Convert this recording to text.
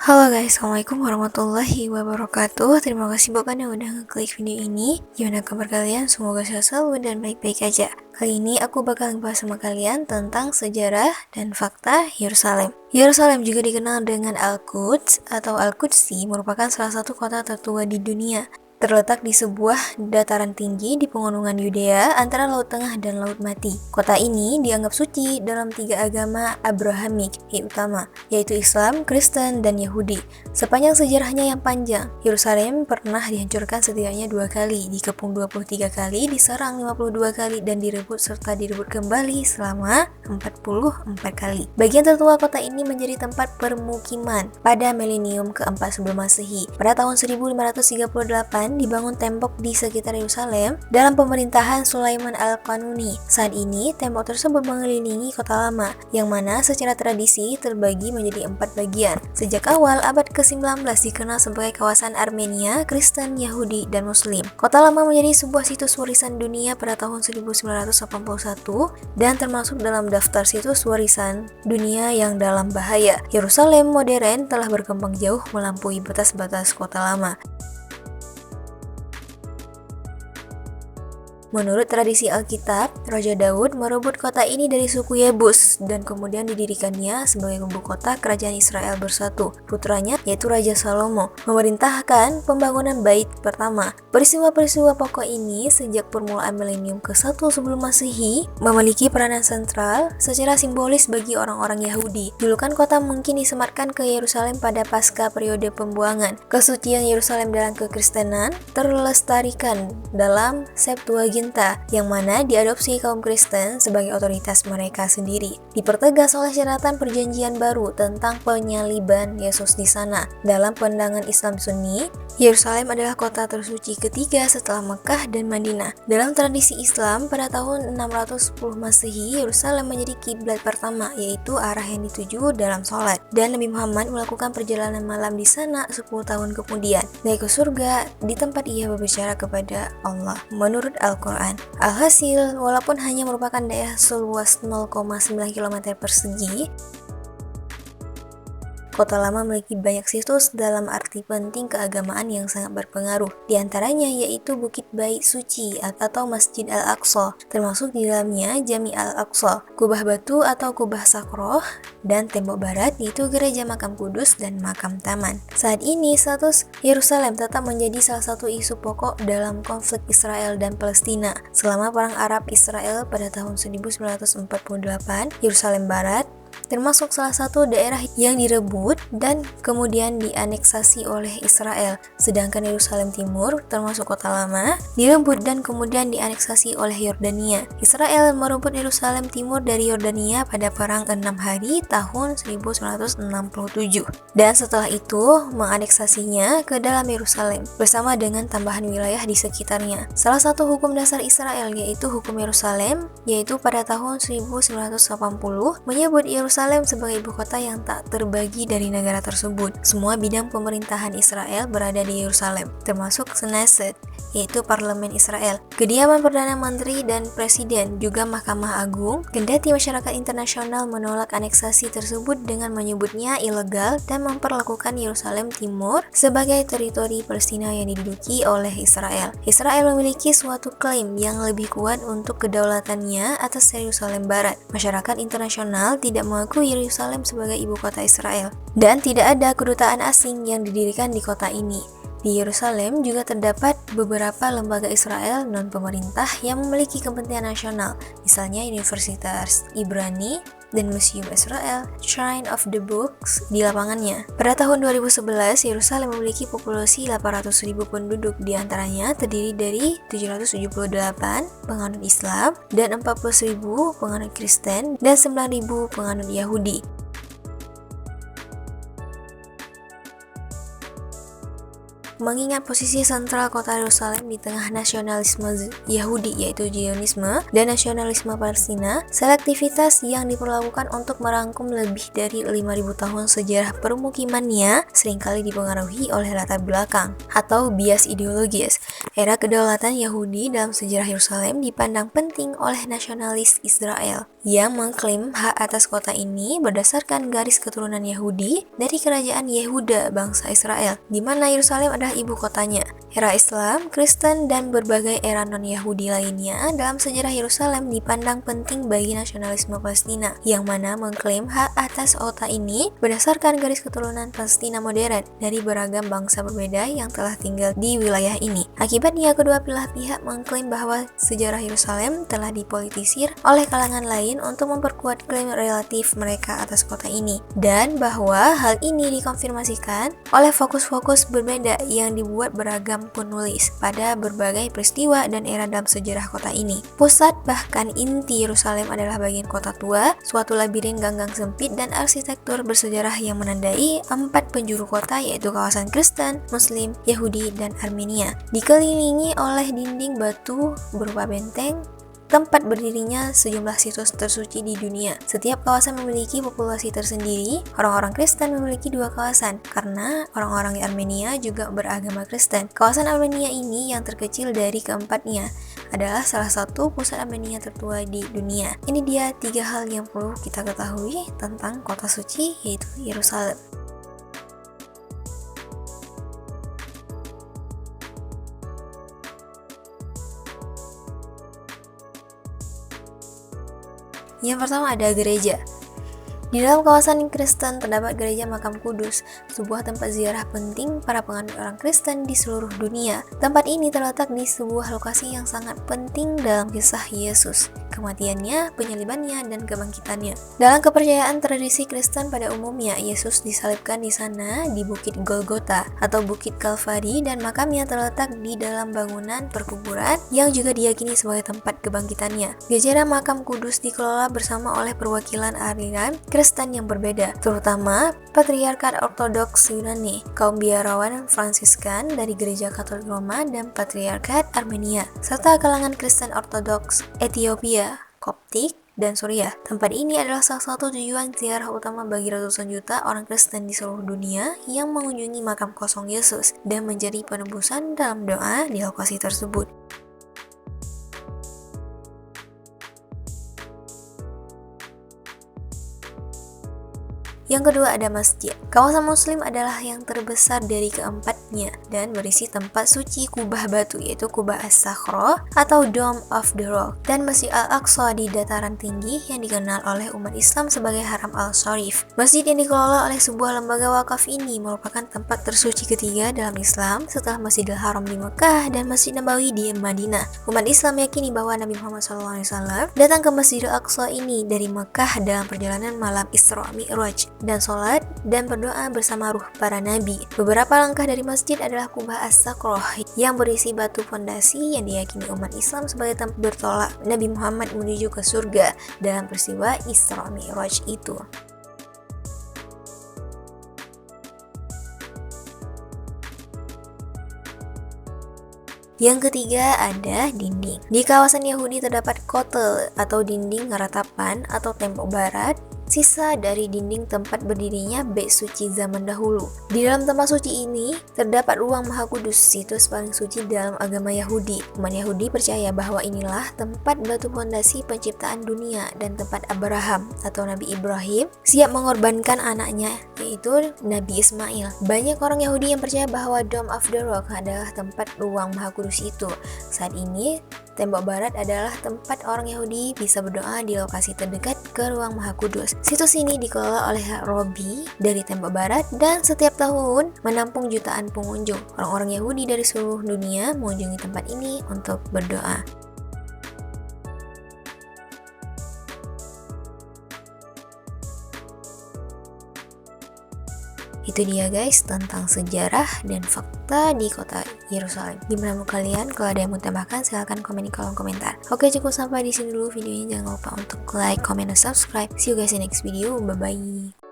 Halo guys, Assalamualaikum warahmatullahi wabarakatuh. Terima kasih buat kalian yang udah ngeklik video ini. Gimana kabar kalian? Semoga sehat selalu dan baik-baik aja. Kali ini aku bakal bahas sama kalian tentang sejarah dan fakta Yerusalem. Yerusalem juga dikenal dengan Al-Quds atau Al-Qudsi, merupakan salah satu kota tertua di dunia. Terletak di sebuah dataran tinggi di pegunungan Yudea antara Laut Tengah dan Laut Mati. Kota ini dianggap suci dalam 3 agama Abrahamik utama, yaitu Islam, Kristen, dan Yahudi. Sepanjang sejarahnya yang panjang, Yerusalem pernah dihancurkan setidaknya 2 kali, dikepung 23 kali, diserang 52 kali, dan direbut serta direbut kembali selama 44 kali. Bagian tertua kota ini menjadi tempat permukiman pada milenium keempat sebelum Masehi. Pada tahun 1538 dibangun tembok di sekitar Yerusalem dalam pemerintahan Sulaiman Al-Qanuni. Saat ini, tembok tersebut mengelilingi kota lama, yang mana secara tradisi terbagi menjadi 4 bagian. Sejak awal abad ke-19 dikenal sebagai kawasan Armenia, Kristen, Yahudi, dan Muslim. Kota lama menjadi sebuah situs warisan dunia pada tahun 1981 dan termasuk dalam daftar situs warisan dunia yang dalam bahaya. Yerusalem modern telah berkembang jauh melampaui batas-batas kota lama. Menurut tradisi Alkitab, Raja Daud merebut kota ini dari suku Yebus dan kemudian didirikannya sebagai ibu kota kerajaan Israel bersatu. Putranya, yaitu Raja Salomo, memerintahkan pembangunan bait pertama. Peristiwa-peristiwa pokok ini sejak permulaan milenium ke-1 sebelum Masehi memiliki peranan sentral secara simbolis bagi orang-orang Yahudi. Julukan kota mungkin disematkan ke Yerusalem pada pasca periode pembuangan. Kesucian Yerusalem dalam kekristenan terlestarikan dalam Septuaginta, yang mana diadopsi kaum Kristen sebagai otoritas mereka sendiri. Dipertegas oleh syaratan perjanjian baru tentang penyaliban Yesus di sana. Dalam pandangan Islam Sunni, Yerusalem adalah kota tersuci ketiga setelah Mekah dan Madinah. Dalam tradisi Islam, pada tahun 610 Masehi, Yerusalem menjadi kiblat pertama, yaitu arah yang dituju dalam sholat. Dan Nabi Muhammad melakukan perjalanan malam di sana 10 tahun kemudian, naik ke surga di tempat ia berbicara kepada Allah menurut Al-Quran. Alhasil, walaupun hanya merupakan daerah seluas 0,9 km persegi, Kota Lama memiliki banyak situs dalam arti penting keagamaan yang sangat berpengaruh. Di antaranya yaitu Bukit Bait Suci atau Masjid Al-Aqsa, termasuk di dalamnya Jami Al-Aqsa, Kubah Batu atau Kubah Sakroh, dan tembok barat yaitu Gereja Makam Kudus dan Makam Taman. Saat ini status Yerusalem tetap menjadi salah satu isu pokok dalam konflik Israel dan Palestina. Selama Perang Arab-Israel pada tahun 1948, Yerusalem Barat termasuk salah satu daerah yang direbut dan kemudian dianeksasi oleh Israel. Sedangkan Yerusalem Timur, termasuk Kota Lama, direbut dan kemudian dianeksasi oleh Yordania. Israel merebut Yerusalem Timur dari Yordania pada Perang 6 Hari tahun 1967. Dan setelah itu menganeksasinya ke dalam Yerusalem bersama dengan tambahan wilayah di sekitarnya. Salah satu hukum dasar Israel yaitu hukum Yerusalem, yaitu pada tahun 1980 menyebut Yerusalem sebagai ibu kota yang tak terbagi dari negara tersebut. Semua bidang pemerintahan Israel berada di Yerusalem, termasuk Knesset, yaitu parlemen Israel, kediaman Perdana Menteri dan Presiden, juga Mahkamah Agung. Kendati masyarakat internasional menolak aneksasi tersebut dengan menyebutnya ilegal dan memperlakukan Yerusalem Timur sebagai teritori Palestina yang diduduki oleh Israel. Israel memiliki suatu klaim yang lebih kuat untuk kedaulatannya atas Yerusalem Barat. Masyarakat internasional tidak mengakui Yerusalem sebagai ibu kota Israel, dan tidak ada kedutaan asing yang didirikan di kota ini. Di Yerusalem juga terdapat beberapa lembaga Israel non-pemerintah yang memiliki kepentingan nasional, misalnya Universitas Ibrani dan Museum Israel, Shrine of the Books di lapangannya. Pada tahun 2011, Yerusalem memiliki populasi 800.000 penduduk, diantaranya terdiri dari 778 penganut Islam dan 40.000 penganut Kristen dan 9.000 penganut Yahudi. Mengingat posisi sentral kota Yerusalem di tengah nasionalisme Yahudi yaitu Zionisme dan nasionalisme Palestina, selektivitas yang diperlakukan untuk merangkum lebih dari 5.000 tahun sejarah permukimannya seringkali dipengaruhi oleh latar belakang atau bias ideologis. Era kedaulatan Yahudi dalam sejarah Yerusalem dipandang penting oleh nasionalis Israel yang mengklaim hak atas kota ini berdasarkan garis keturunan Yahudi dari kerajaan Yehuda bangsa Israel, di mana Yerusalem adalah ibu kotanya. Era Islam, Kristen, dan berbagai era non-Yahudi lainnya dalam sejarah Yerusalem dipandang penting bagi nasionalisme Palestina, yang mana mengklaim hak atas kota ini berdasarkan garis keturunan Palestina modern dari beragam bangsa berbeda yang telah tinggal di wilayah ini. Akibatnya, kedua belah pihak mengklaim bahwa sejarah Yerusalem telah dipolitisir oleh kalangan lain untuk memperkuat klaim relatif mereka atas kota ini, dan bahwa hal ini dikonfirmasikan oleh fokus-fokus berbeda yang dibuat beragam penulis pada berbagai peristiwa dan era dalam sejarah kota ini. Pusat bahkan inti Yerusalem adalah bagian kota tua, suatu labirin gang-gang sempit dan arsitektur bersejarah yang menandai 4 penjuru kota yaitu kawasan Kristen, Muslim, Yahudi, dan Armenia. Dikelilingi oleh dinding batu berupa benteng, tempat berdirinya sejumlah situs tersuci di dunia. Setiap kawasan memiliki populasi tersendiri. Orang-orang Kristen memiliki 2 kawasan, karena orang-orang Armenia juga beragama Kristen. Kawasan Armenia ini yang terkecil dari keempatnya adalah salah satu pusat Armenia tertua di dunia. Ini dia 3 hal yang perlu kita ketahui tentang kota suci yaitu Yerusalem. Yang pertama ada gereja. Di dalam kawasan Kristen terdapat gereja Makam Kudus, sebuah tempat ziarah penting para penganut orang Kristen di seluruh dunia. Tempat ini terletak di sebuah lokasi yang sangat penting dalam kisah Yesus, kematiannya, penyalibannya, dan kebangkitannya. Dalam kepercayaan tradisi Kristen pada umumnya, Yesus disalibkan di sana di Bukit Golgota atau Bukit Kalvari, dan makamnya terletak di dalam bangunan perkuburan yang juga diyakini sebagai tempat kebangkitannya. Gereja Makam Kudus dikelola bersama oleh perwakilan aliran Kristen yang berbeda, terutama Patriarkat Ortodoks Yunani, kaum biarawan Fransiskan dari Gereja Katolik Roma, dan Patriarkat Armenia, serta kalangan Kristen Ortodoks Ethiopia, Koptik, dan Suriah. Tempat ini adalah salah satu tujuan ziarah utama bagi ratusan juta orang Kristen di seluruh dunia yang mengunjungi makam kosong Yesus dan menjadi penebusan dalam doa di lokasi tersebut. Yang kedua ada masjid. Kawasan Muslim adalah yang terbesar dari keempatnya dan berisi tempat suci kubah batu yaitu Kubah As-Sakhra atau Dome of the Rock, dan Masjid Al-Aqsa di dataran tinggi yang dikenal oleh umat Islam sebagai Haram Al-Sharif. Masjid yang dikelola oleh sebuah lembaga wakaf ini merupakan tempat tersuci ketiga dalam Islam setelah Masjidil Haram di Mekah dan Masjid Nabawi di Madinah. Umat Islam meyakini bahwa Nabi Muhammad SAW datang ke Masjidil Aqsa ini dari Mekah dalam perjalanan malam Isra Mi'raj dan sholat dan berdoa bersama ruh para nabi. Beberapa langkah dari masjid adalah Kubah As-Sakhra yang berisi batu fondasi yang diyakini umat Islam sebagai tempat bertolak Nabi Muhammad menuju ke surga dalam peristiwa Isra Mi'raj itu. Yang ketiga ada dinding. Di kawasan Yahudi terdapat kotel atau dinding ratapan atau tembok barat, sisa dari dinding tempat berdirinya Bait Suci zaman dahulu. Di dalam tempat suci ini terdapat ruang Maha Kudus, situs paling suci dalam agama Yahudi. Umat Yahudi percaya bahwa inilah tempat batu fondasi penciptaan dunia dan tempat Abraham atau Nabi Ibrahim siap mengorbankan anaknya yaitu Nabi Ismail. Banyak orang Yahudi yang percaya bahwa Dome of the Rock adalah tempat ruang Maha Kudus itu. Saat ini tembok barat adalah tempat orang Yahudi bisa berdoa di lokasi terdekat ke ruang Maha Kudus. Situs ini dikelola oleh Robi dari tembok barat dan setiap tahun menampung jutaan pengunjung. Orang-orang Yahudi dari seluruh dunia mengunjungi tempat ini untuk berdoa. Itu dia guys tentang sejarah dan fakta di kota Yerusalem. Gimana menurut kalian? Kalau ada yang mau tambahkan silahkan komen di kolom komentar. Oke, cukup sampai di sini dulu videonya. Jangan lupa untuk like, comment, dan subscribe. See you guys in next video. Bye bye.